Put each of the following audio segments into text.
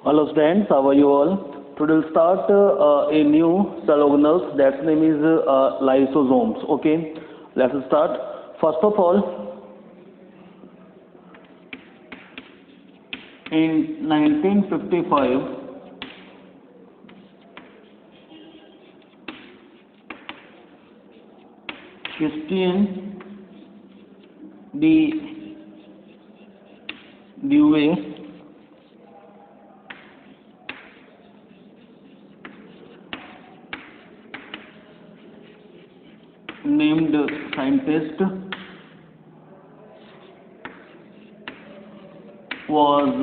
Hello students, how are you all? Today we'll start a new cell organelles that's name is lysosomes. Okay, let's start. First of all, in 1955, Christian de Dewey named scientist was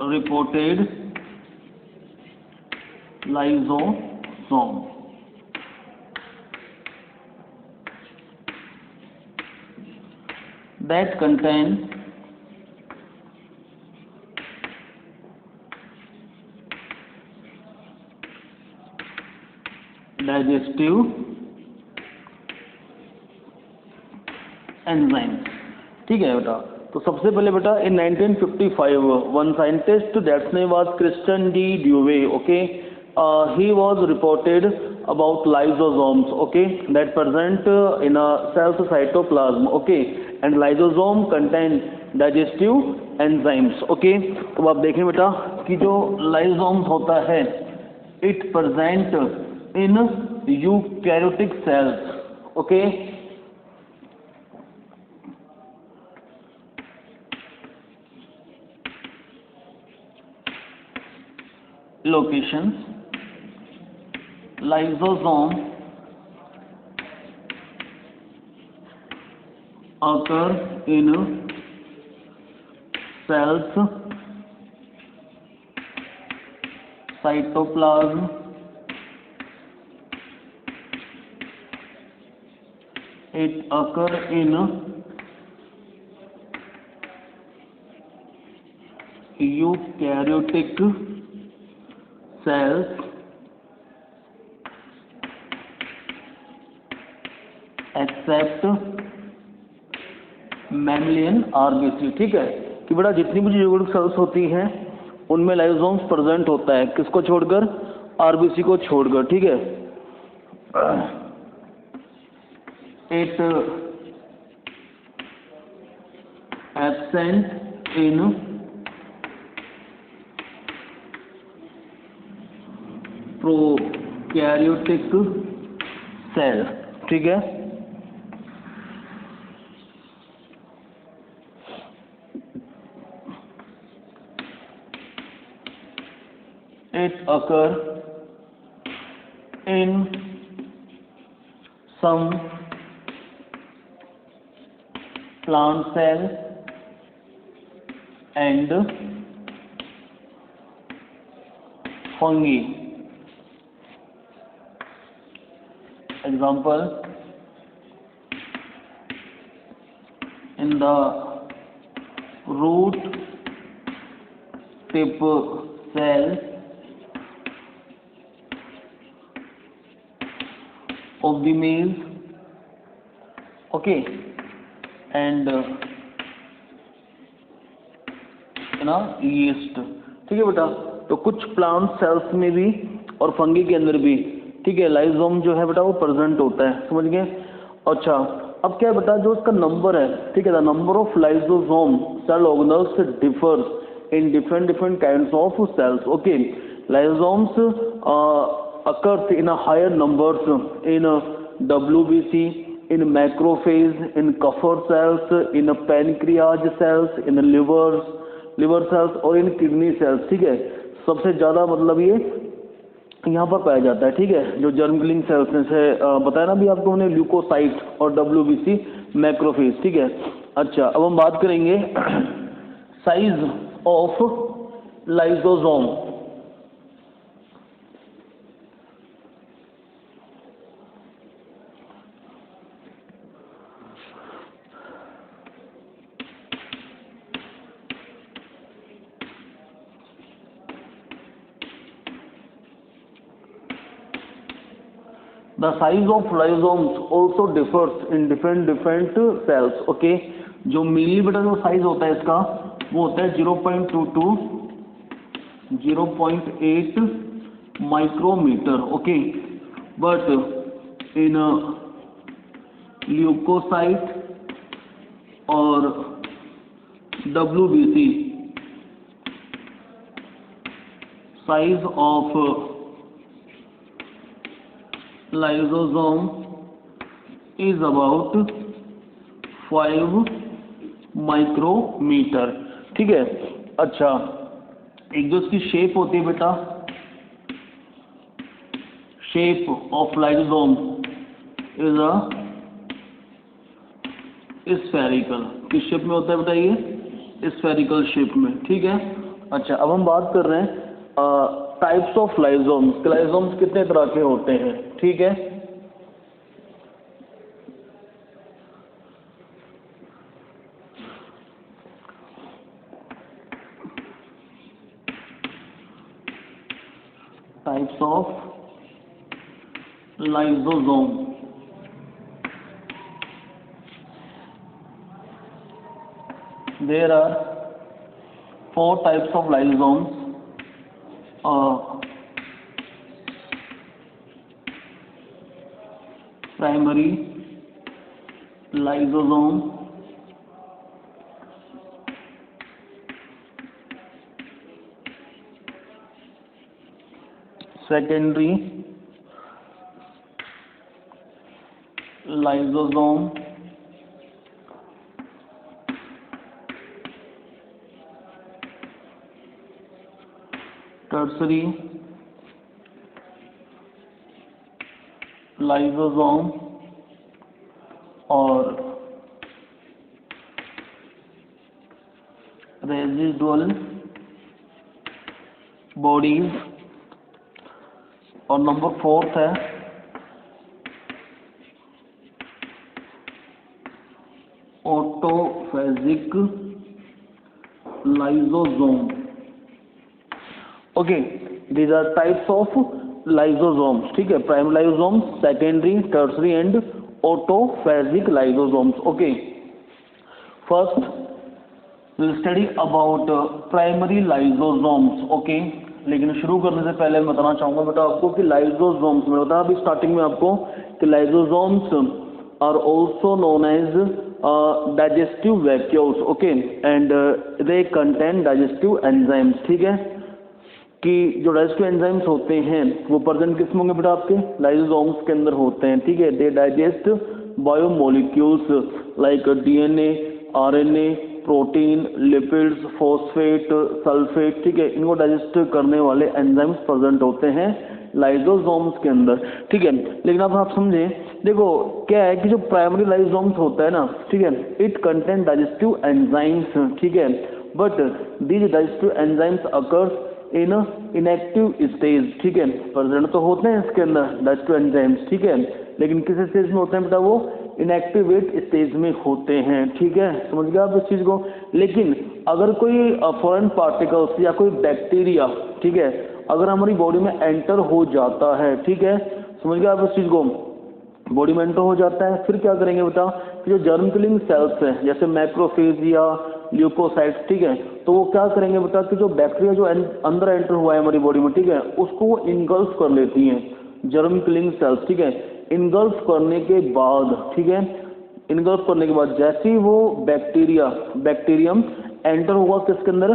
reported lysosome that contain digestive enzyme. ठीक है बेटा, तो सबसे पहले बेटा in 1955 one scientist that's name was Christian de Duve. Okay, he was reported about lysosomes, okay, that present in a cell's cytoplasm, okay, and lysosome contain digestive enzymes, okay। तो आप देखें बेटा कि जो lysosomes होता है it present in eukaryotic cells, okay। Locations: lysosome occur in cells cytoplasm, it occur in eukaryotic cells except mammalian RBC. ठीक है कि बेटा जितनी भी यूकेरियोटिक सेल्स होती हैं उनमें लाइसोसोम्स प्रेजेंट होता है, किसको छोड़कर? आरबीसी को छोड़कर। ठीक है, it absent in prokaryotic cell. ठीक है, it occur in some plant cell and fungi. Example, in the root tip cell of the maize, okay, and yeast। ठीक है बेटा, तो कुछ प्लांट सेल्स में भी और फंगी के अंदर भी, ठीक है, लाइसोसोम जो है बेटा वो प्रेजेंट होता है, समझ गए। अच्छा, अब क्या है बेटा, जो इसका नंबर है, ठीक है, the number of lysosome cell organelles differs in different kinds of cells. Okay, lysosomes occurs in a higher numbers in WBC, in macrophage, in Kupffer cells, in pancreas cells, in liver cells और in kidney cells। ठीक है, सबसे ज़्यादा मतलब ये यहाँ पर पाया जाता है। ठीक है, जो जर्म किलिंग सेल्स से बताया ना अभी आपको हमने, ल्यूकोसाइट और WBC मैक्रोफेज। ठीक है, अच्छा अब हम बात करेंगे size of lysosome. The size of lysosomes also differs in different cells, okay। जो मेनली बेटा जो साइज होता है इसका वो होता है 0.22 0.8 micrometre, okay. But in leukocyte और WBC size of lysosome is about 5 micrometre, ठीक है। अच्छा, एक जो इसकी शेप होती है बेटा, shape of lysosome is a spherical, किस शेप में होता है बेटा ये? स्फेरिकल शेप में, ठीक है। अच्छा, अब हम बात कर रहे हैं टाइप्स ऑफ लाइसोम्स। लाइसोम्स कितने तरह के होते हैं, ठीक है। Types of lysosome, there are 4 types of lysosomes. Primary lysosome, secondary lysosome, tertiary lysosome और रेजिडुअल बॉडीज, और नंबर 4 है autophagic lysosome, okay. These are types of lysosomes, ठीक है। Primary lysosomes, secondary, tertiary and autophagic lysosomes, okay. First will study about primary lysosomes, okay. लेकिन शुरू करने से पहले मैं बताना चाहूंगा बेटा आपको कि लाइसोसोम्स, मैंने बताया अभी स्टार्टिंग में आपको कि lysosomes are also known as digestive vacuoles, okay, and they contain digestive enzymes, ठीक है। कि जो डाइजेस्टिव एंजाइम्स होते हैं वो प्रेजेंट किस में होंगे बेटा? आपके लाइसोसोम्स के अंदर होते हैं, ठीक है। They digest biomolecules like DNA, RNA, protein, lipids, phosphate, sulphate, ठीक है। इनको डाइजेस्ट करने वाले एंजाइम्स प्रेजेंट होते हैं लाइसोसोम्स के अंदर, ठीक है। लेकिन अब आप समझे, देखो क्या है कि जो प्राइमरी लाइसोसोम्स होता है ना, ठीक है, इट कंटेन डाइजेस्टिव एंजाइम्स, ठीक है। But these digestive enzymes occurs in inactive stage, ठीक है। प्रेजेंट तो होते हैं इसके अंदर डाइजेस्टिव एंजाइम्स, ठीक है, लेकिन किस स्टेज में होते हैं बेटा? वो इनएक्टिवेट स्टेज में होते हैं, ठीक है। समझ गए आप इस चीज को? लेकिन अगर कोई फॉरेन पार्टिकल्स या कोई बैक्टीरिया, ठीक है, अगर हमारी बॉडी में एंटर हो जाता है, ठीक है, समझ गए आप इस चीज को? बॉडी में एंटर हो जाता है, फिर क्या करेंगे बेटा कि जो जर्म किलिंग सेल्स हैं जैसे मैक्रोफेज या ल्यूकोसाइट्स, ठीक है, तो वो क्या करेंगे बेटा कि जो बैक्टीरिया जो अंदर एंटर हुआ है हमारी बॉडी में, ठीक है, उसको वो इनगल्फ कर लेती हैं जर्म किलिंग सेल्स, ठीक है। इनगल्फ करने के बाद, ठीक है, इनगल्फ करने के बाद जैसे ही वो बैक्टीरियम एंटर होगा किसके अंदर?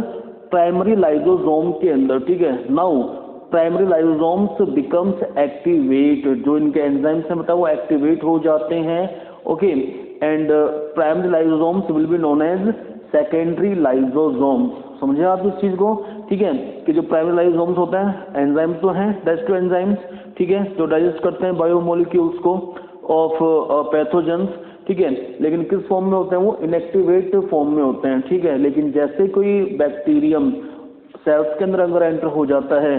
प्राइमरी लाइसोसोम के अंदर, ठीक है। Now primary lysosomes becomes activate, जो इनके एंजाइम्स हैं बेटा वो एक्टिवेट हो जाते हैं, okay. And primary lysosomes will be known as secondary lysosomes. समझे आप इस चीज को? ठीक है, कि जो प्राइमरी लाइसोसोम्स होते हैं एंजाइम्स तो हैं डाइजेस्टिव एंजाइम्स, ठीक है, जो डाइजेस्ट करते हैं बायोमोलिक्यूल्स को ऑफ पैथोजेंस, ठीक है, लेकिन किस फॉर्म में होते हैं? वो इनएक्टिवेट फॉर्म में होते हैं, ठीक है। लेकिन जैसे कोई बैक्टीरियम सेल्स के अंदर अगर एंटर हो जाता है,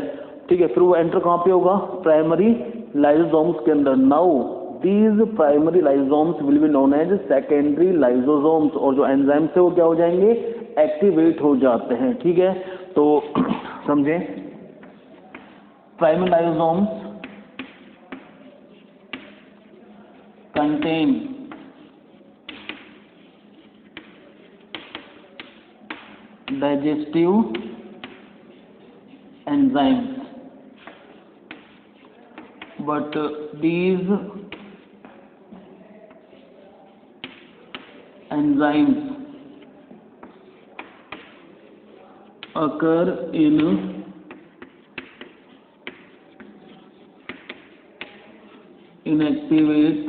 ठीक है, फिर वो एंटर कहाँ पे होगा? प्राइमरी लाइसोसोम्स के अंदर। Now these primary lysosomes will be known as secondary lysosomes, और जो एंजाइम्स है वो क्या हो जाएंगे? एक्टिवेट हो जाते हैं, ठीक है। तो समझे, primary lysosomes contain digestive enzymes, but these enzymes occur in inactivate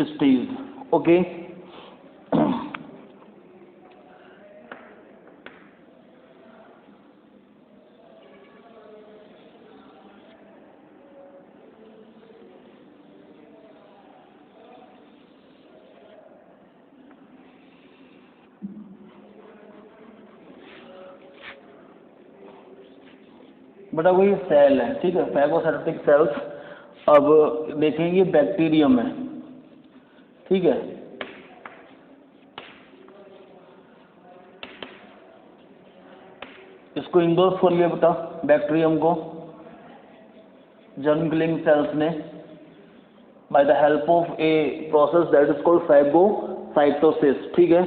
stage. Okay. बेटा वही सेल है, ठीक है, फैगोसाइटोटिक सेल्स। अब देखेंगे बैक्टीरियम है, ठीक है। इसको इंडोर्स कर लिया बेटा बैक्टीरियम को जर्म किलिंग सेल्स ने bye the help of a process that is called phagocytosis, ठीक है,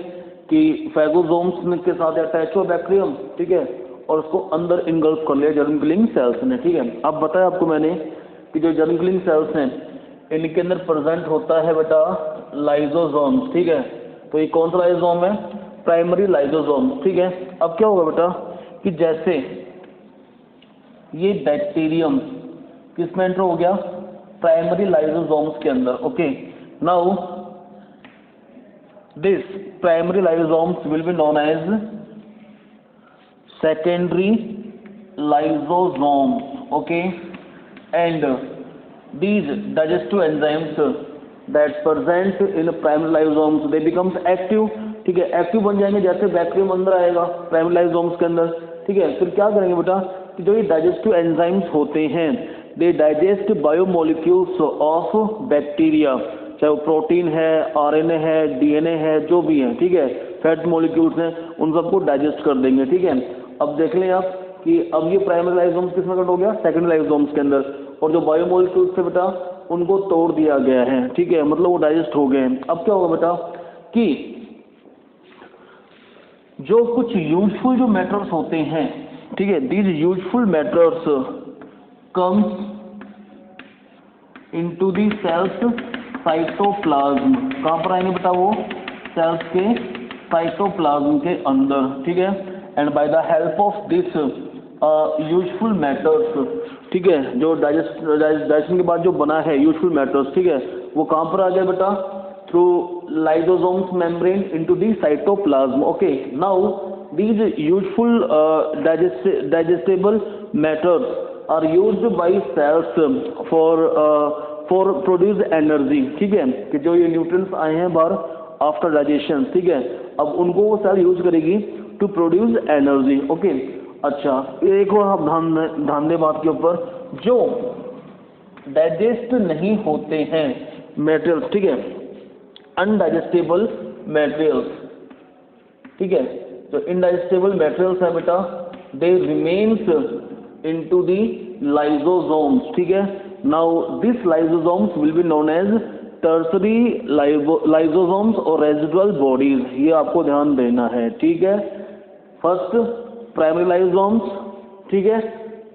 कि फैगोसोम्स के साथ अटैच हुआ बैक्टीरियम, ठीक है, और उसको अंदर इनगल्फ कर लिया जर्म किलिंग सेल्स ने, ठीक है। अब बताया आपको मैंने कि जो जर्म किलिंग सेल्स हैं इनके अंदर प्रेजेंट होता है बेटा लाइजोसोम्स, ठीक है। तो ये कौन सा लाइजोसोम है? प्राइमरी लाइजोसोम, ठीक है। अब क्या होगा बेटा कि जैसे ये बैक्टीरियम किस में एंटर हो गया? प्राइमरी लाइजोसोम्स के अंदर। Okay, now this primary lysosomes will be known as secondary lysosomes, okay, and these digestive enzymes that present in primary lysosomes they becomes active, ठीक है, एक्टिव बन जाएंगे जैसे बैक्टीरियम अंदर आएगा प्राइमरी लाइसोसोम्स के अंदर, ठीक है। फिर क्या करेंगे बेटा कि जो ये डाइजेस्टिव एंजाइम्स होते हैं दे डाइजेस्ट बायोमोलिक्यूल्स ऑफ बैक्टीरिया, चाहे वो प्रोटीन है, आरएनए है, डीएनए है, जो भी है, ठीक है, फैट मॉलिक्यूल्स हैं, उन सबको डाइजेस्ट कर देंगे, ठीक है। अब देख लें आप कि अब ये प्राइमरी लाइसोसोम्स किस में कट हो गया? सेकेंडरी लाइसोसोम्स के अंदर, और जो बायोमोलिक्यूल्स थे बेटा उनको तोड़ दिया गया है, ठीक है, मतलब वो डाइजेस्ट हो गए हैं। अब क्या होगा बेटा कि जो कुछ यूजफुल जो मैटर्स होते हैं, ठीक है, these useful matters comes into the cells cytoplasm. कहाँ पर आएंगे बेटा? वो सेल्स के साइटोप्लाज्म के अंदर, ठीक है। And bye the help of this useful matters, ठीक है, जो डाइजेशन के बाद जो बना है यूजफुल मैटर्स, ठीक है, वो कहाँ पर आ गया बेटा? Through lysosomes membrane into the cytoplasm. Okay, now these useful digestible matters are used by cells for produce energy, ठीक है, कि जो ये न्यूट्रिएंट्स आए हैं बाहर आफ्टर डाइजेशन, ठीक है, अब उनको वो सेल यूज करेगी टू प्रोड्यूस एनर्जी। ओके, अच्छा, एक और आप ध्यान दें बात के ऊपर, जो डाइजेस्ट नहीं होते हैं मेटेरियल्स, ठीक है, अनडाइजेस्टेबल मटेरियल्स, ठीक है, तो इनडाइजेस्टेबल मटेरियल्स है बेटा they remains into the lysosomes, ठीक है। Now this lysosomes will be known as tertiary lysosomes और रेजिडुअल बॉडीज, ये आपको ध्यान देना है, ठीक है। फर्स्ट प्राइमरी लाइसोसोम्स, ठीक है,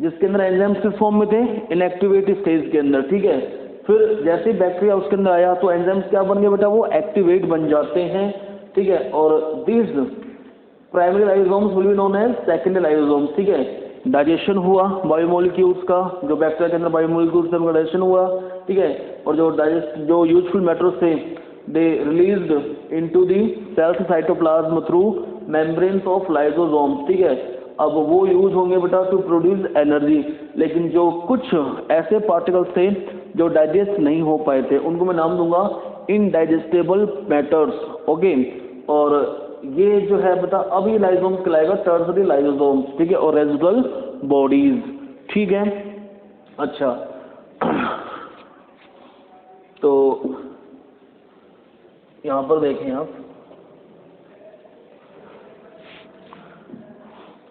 जिसके अंदर एंजाइम्स किस फॉर्म में थे? इनएक्टिवेट स्टेज के अंदर, ठीक है। फिर जैसे बैक्टीरिया उसके अंदर आया तो एंजाइम्स क्या बन गए बेटा? वो एक्टिवेट बन जाते हैं, ठीक है, और this primary lysosomes will be known as secondary lysosomes, ठीक है। डाइजेशन हुआ बायोमोलिक्यूल्स का, जो बैक्टीरिया के अंदर बायोमोलिक्यूल्स थे उनका डाइजेशन हुआ, ठीक है, और जो यूजफुल मैटर्स थे they released into the cells cytoplasm through membranes of lysosomes, ठीक है। अब वो यूज होंगे बेटा टू प्रोड्यूस एनर्जी, लेकिन जो कुछ ऐसे पार्टिकल्स थे जो डाइजेस्ट नहीं हो पाए थे उनको मैं नाम दूंगा इनडाइजेस्टेबल मैटर्स। ओके, और ये जो है बेटा अब ये लाइसोसोम्स कहलाएगा टर्सरी लाइसोसोम्स, ठीक है, और रेजिडुअल बॉडीज, ठीक है। अच्छा, तो यहाँ पर देखें आप,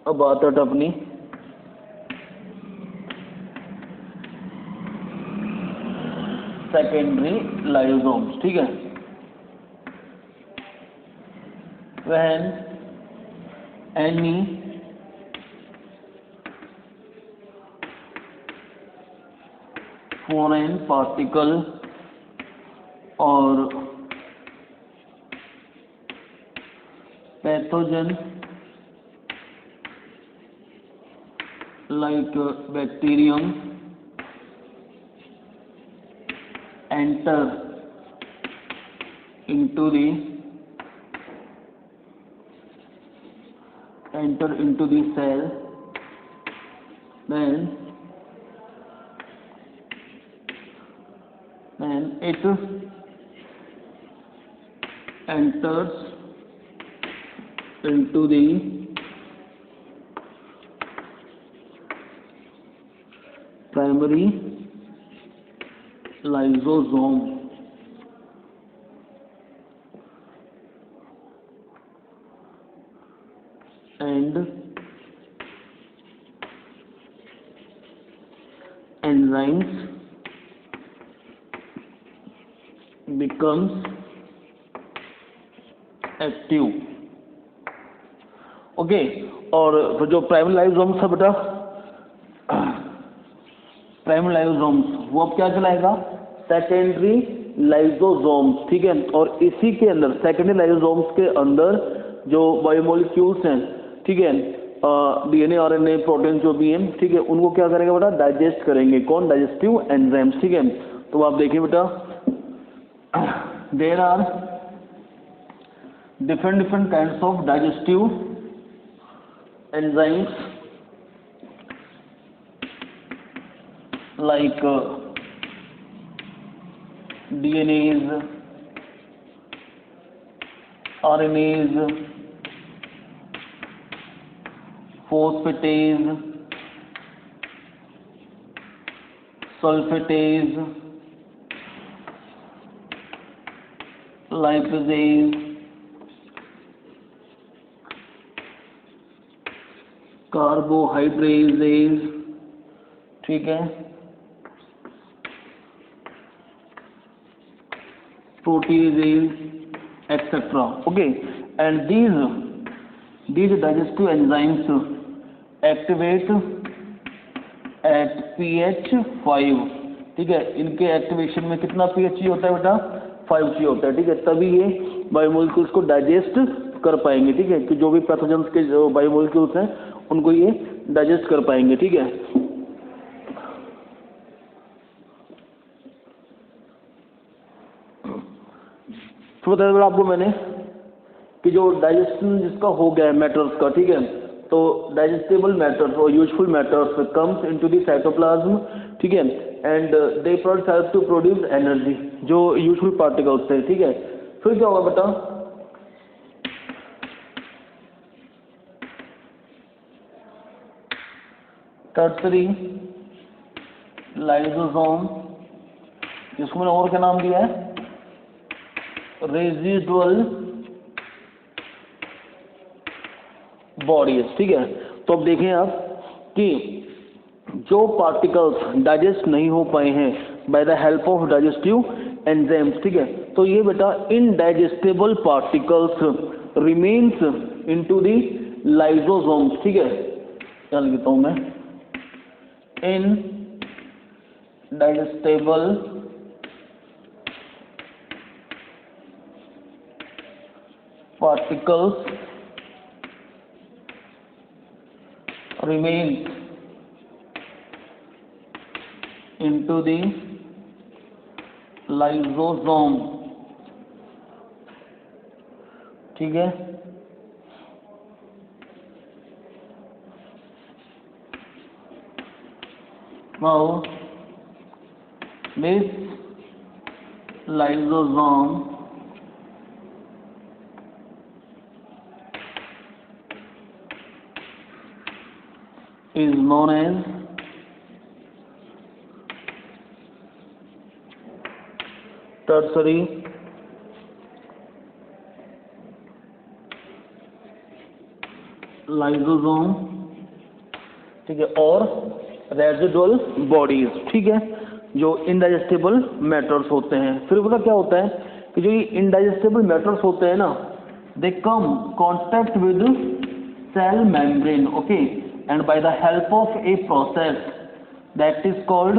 अब बात है अपनी सेकेंडरी लाइसोसोम्स, ठीक है। when any foreign particle or pathogen like bacterium enter into the cell, then it enters into the primary lysosome and enzymes becomes active. Okay, और जो प्राइमरी लाइसोसोम्स है बेटा, प्राइमरी लाइसोसोम्स वो अब क्या कहलाएगा? सेकेंडरी लाइसोसोम्स, ठीक है। और इसी के अंदर सेकेंडरी लाइसोसोम्स के अंदर जो बायोमोलिक्यूल्स हैं, ठीक है, डीएनए आरएनए प्रोटीन जो भी हैं, ठीक है, उनको क्या करेंगे बेटा? डाइजेस्ट करेंगे। कौन? डाइजेस्टिव एंजाइम्स, ठीक है। तो आप देखिए बेटा, there are different kinds of digestive enzymes like DNAs, RNAs, phosphatase, sulfatase, lipase, कार्बोहाइड्रेजेज, ठीक है, proteases etcetera. Okay, and these digestive enzymes activate at pH 5, ठीक है। इनके एक्टिवेशन में कितना pH चाहिए होता है बेटा? 5 चाहिए होता है, ठीक है। तभी ये बायोमोलिक्यूल्स को डाइजेस्ट कर पाएंगे, ठीक है, कि जो भी पैथोजेंस के जो बायोमोलिक्यूल्स हैं उनको ये डाइजेस्ट कर पाएंगे, ठीक है। तो बताया बेटा आपको मैंने कि जो डाइजेशन जिसका हो गया है मैटर्स का, ठीक है, तो डाइजेस्टेबल मैटर्स और useful matters comes into the cytoplasm, ठीक है, and they help to produce energy, जो यूजफुल पार्टिकल्स थे, ठीक है। फिर क्या होगा बेटा? टर्सरी लाइसोसोम, जिसको मैंने और क्या नाम दिया है? रेजिडुअल बॉडीज, ठीक है। तो अब देखें आप कि जो पार्टिकल्स डाइजेस्ट नहीं हो पाए हैं bye the help of digestive enzymes, ठीक है, तो ये बेटा indigestible particles remains into the lysosomes, ठीक है। क्या लिखता हूं मैं? indigestible particles remain into the lysosome, ठीक है। Now this lysosome is known as tertiary lysosome, ठीक है, और रेजिडुअल बॉडीज, ठीक है, जो इनडाइजेस्टेबल मैटर्स होते हैं। फिर पता क्या होता है कि जो ये इनडाइजेस्टेबल मैटर्स होते हैं ना, they come contact with cell membrane, okay, and by the help of a process that is called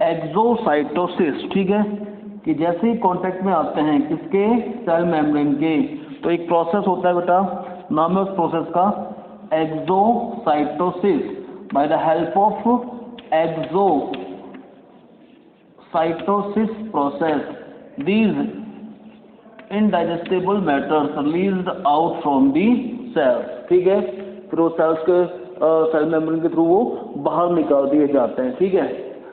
exocytosis, ठीक है, कि जैसे ही कांटेक्ट में आते हैं किसके, सेल मेम्ब्रेन के, तो एक प्रोसेस होता है बेटा, नाम है उस प्रोसेस का exocytosis. Bye the help of exocytosis process these indigestible matters released out from the cells, ठीक है, फिर वो सेल्स के सेल मेम्ब्रेन के थ्रू वो बाहर निकाल दिए जाते हैं, ठीक है।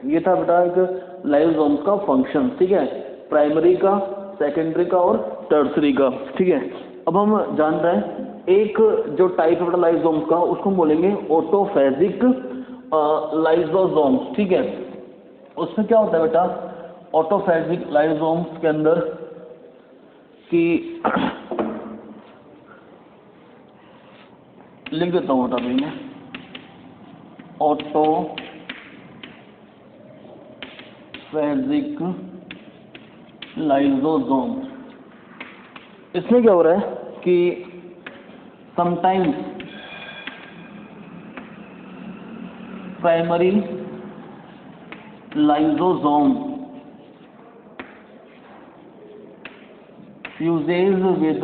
ये था बेटा एक लाइसोसोम्स का फंक्शन, ठीक है, प्राइमरी का, सेकेंडरी का और टर्सरी का, ठीक है। अब हम जान रहे हैं एक जो टाइप है बेटा लाइसोसोम्स का, उसको हम बोलेंगे ऑटोफेजिक लाइसोसोम्स, ठीक है। उसमें क्या होता है बेटा ऑटोफेजिक लाइसोसोम्स के अंदर कि लिख देता हूँ बेटा, मैं ऑटोफेजिक लाइसोसोम्स, इसमें क्या हो रहा है कि sometimes primary lysosome fuses with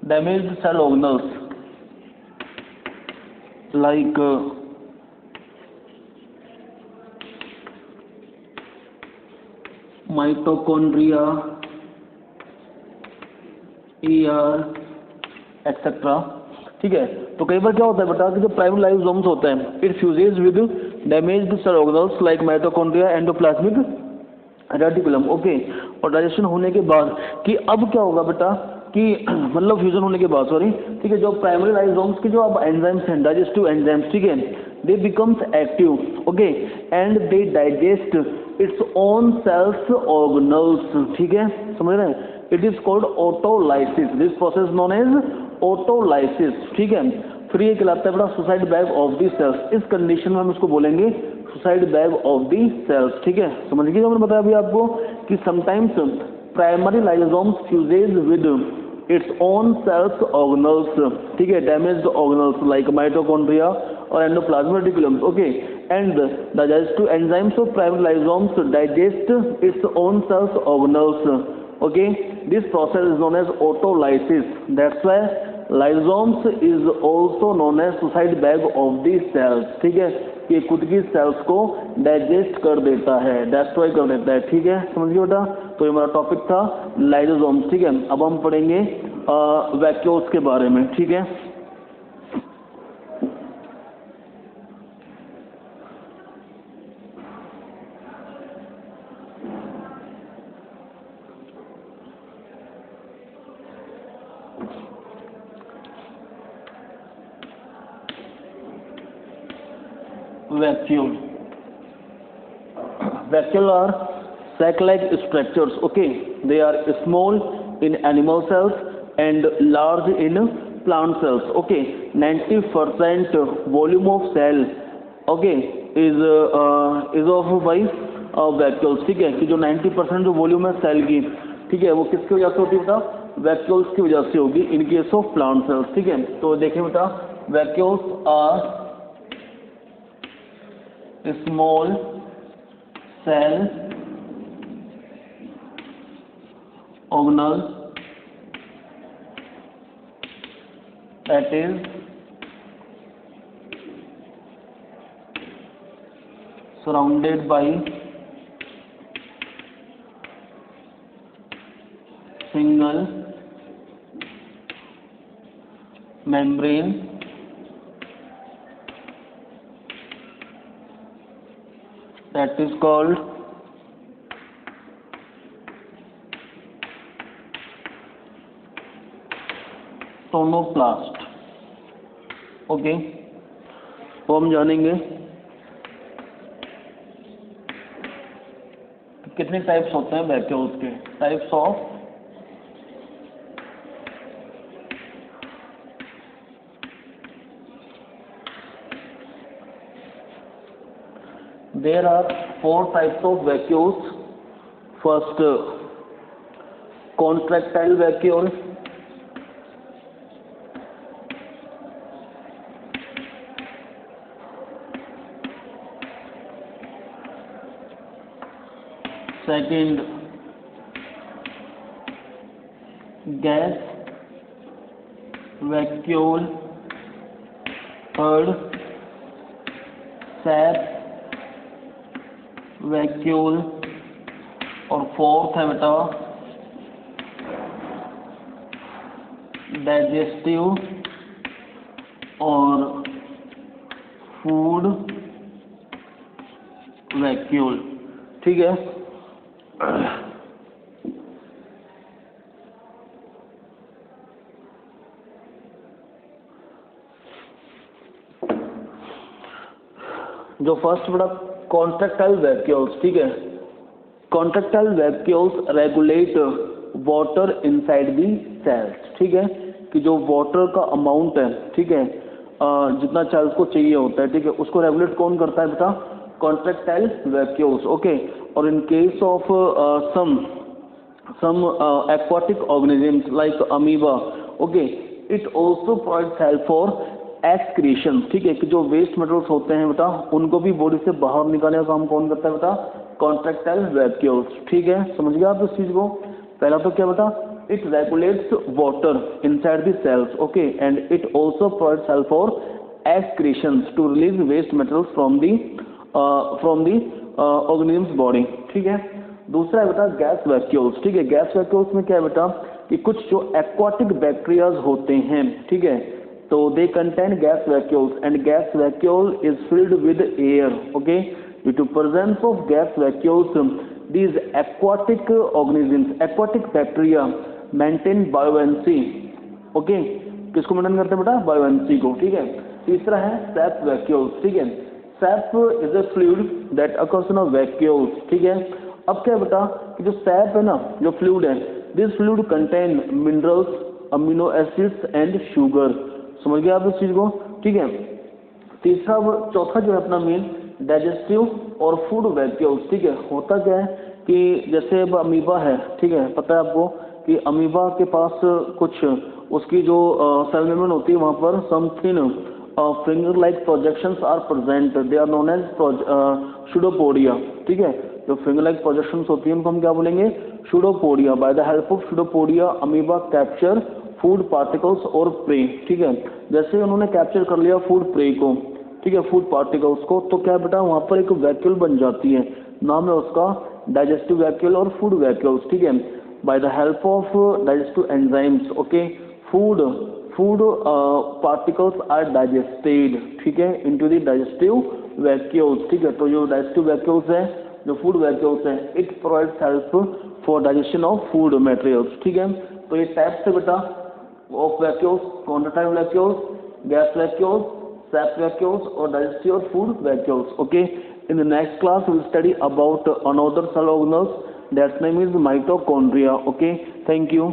damaged cell organelles like mitochondria, etcetera, ठीक है। तो कई बार क्या होता है बेटा कि जो प्राइमरी लाइसोसोम्स होते हैं it fuses with damaged cell organelles like mitochondria, endoplasmic reticulum, okay. और डाइजेशन होने के बाद कि अब क्या होगा बेटा कि मतलब फ्यूजन होने के बाद, सॉरी, ठीक है, जो प्राइमरी लाइसोसोम्स के जो अब एंजाइम्स हैं, डाइजेस्टिव एंजाइम्स, ठीक है, they becomes active, okay, and they digest its own cells organelles, ठीक है, समझ रहे हैं। It is called autolysis, this process known as autolysis, ठीक है। फिर ये कहलाता है बेटा suicide bag of the cells, इस कंडीशन में हम इसको बोलेंगे suicide bag of the cells, ठीक है। समझ गए जो मैंने बताया अभी आपको कि sometimes primary lysosomes fuses with its own cells organelles, ठीक है, डैमेज्ड ऑर्गेनल्स लाइक माइटोकॉन्ड्रिया और endoplasmic reticulum, okay, and the digestive enzymes of primary lysosomes digest its own cells organelles, okay, this process is known as autolysis, that's why lysosomes is also known as suicide bag of the cells, ठीक है, ये खुद की sales को digest कर देता है, destroy कर देता है, ठीक है, समझिए बेटा। तो ये हमारा टॉपिक था लाइसोसोम्स, ठीक है। अब हम पढ़ेंगे वैक्यूल्स के बारे में, ठीक है। Vacuole. Vacuole are sac-like structures. Okay, they are small in animal cells and large in plant cells. Okay, 90% volume of cell, okay, is of by vacuoles, ठीक है, कि जो 90% जो वॉल्यूम है सेल की, ठीक है, वो किसकी वजह से होती है बेटा, वैक्यूल्स की वजह से होगी in case of plant cells, ठीक है। तो देखें बेटा vacuoles are small cell organelle that is surrounded by single membrane that is called tonoplast, okay. तो हम जानेंगे कितने टाइप्स होते हैं वैक्यूल्स के, types of there are four types of vacuoles. First, contractile vacuole. Second, gas vacuole. Third, sap vacuole. और fourth है बेटा डाइजेस्टिव और फूड वैक्यूल। ठीक है, जो फर्स्ट बेटा कॉन्ट्रैक्टाइल वैक्यूल्स। ठीक है, contractile vacuoles regulate water inside the cells. ठीक है, कि जो वाटर का अमाउंट है, ठीक है, जितना सेल्स को चाहिए होता है, ठीक है, उसको रेगुलेट कौन करता है बेटा? Contractile vacuoles. ओके, और इन case of some aquatic organisms like amoeba, okay, it also provides help for excretion। ठीक है, कि जो वेस्ट मटेरियल्स होते हैं बेटा उनको भी बॉडी से बाहर निकालने का काम कौन करता है बेटा? Contractile vacuoles. ठीक है, समझ गया आप इस चीज को? पहला तो क्या बेटा, it regulates water inside the cells, okay, and it also provides help for excretions to release waste materials from the organisms body. ठीक है, दूसरा है बेटा गैस वैक्यूल्स। ठीक है, गैस वैक्यूल्स में क्या है बेटा कि कुछ जो एक्वाटिक बैक्टीरियाज होते हैं, ठीक है, तो they contain gas vacuoles and gas vacuole is filled with air. Okay, due to presence of gas vacuoles these aquatic organisms, aquatic bacteria maintain buoyancy। Okay, किसको मेंटेन करते हैं बेटा? buoyancy को। ठीक है, तीसरा है sap vacuoles। ठीक है, sap is a fluid that occurs in a vacuole। ठीक है, अब क्या है बेटा कि जो sap है ना, जो fluid है, this fluid contain minerals, amino acids and sugar। समझ गए आप इस चीज को? ठीक है, तीसरा चौथा जो है अपना मेन डाइजेस्टिव और फूड वैक्यूल्स। ठीक है, होता क्या है कि जैसे अब अमीबा है, ठीक है, पता है आपको कि अमीबा के पास कुछ उसकी जो सेल मेम्ब्रेन होती है वहाँ पर some thin finger like projections are present, they are known as pseudopodia. ठीक है, जो फिंगर लाइक प्रोजेक्शंस होती हैं उनको हम क्या बोलेंगे? Pseudopodia. Bye the help of pseudopodia amoeba capture food particles और प्रे। ठीक है, जैसे उन्होंने कैप्चर कर लिया फूड प्रे को, ठीक है, फूड पार्टिकल्स को, तो क्या बेटा वहाँ पर एक वैक्यूल बन जाती है, नाम है उसका डाइजेस्टिव वैक्यूल और फूड वैक्यूल्स। ठीक है, by the help of digestive enzymes, okay, food particles are digested, ठीक है, इनटू द डाइजेस्टिव वैक्यूल्स। ठीक है, तो जो डाइजेस्टिव वैक्यूल्स है, जो फूड वैक्यूल्स है, it provides help for digestion of food materials. ठीक है, तो ये टाइप्स है बेटा of vacuoles: contractile vacuoles, gas vacuoles, sap vacuoles or digestive or food vacuoles. Okay, in the next class we will study about another cell organelles, that's name is mitochondria. Okay, thank you.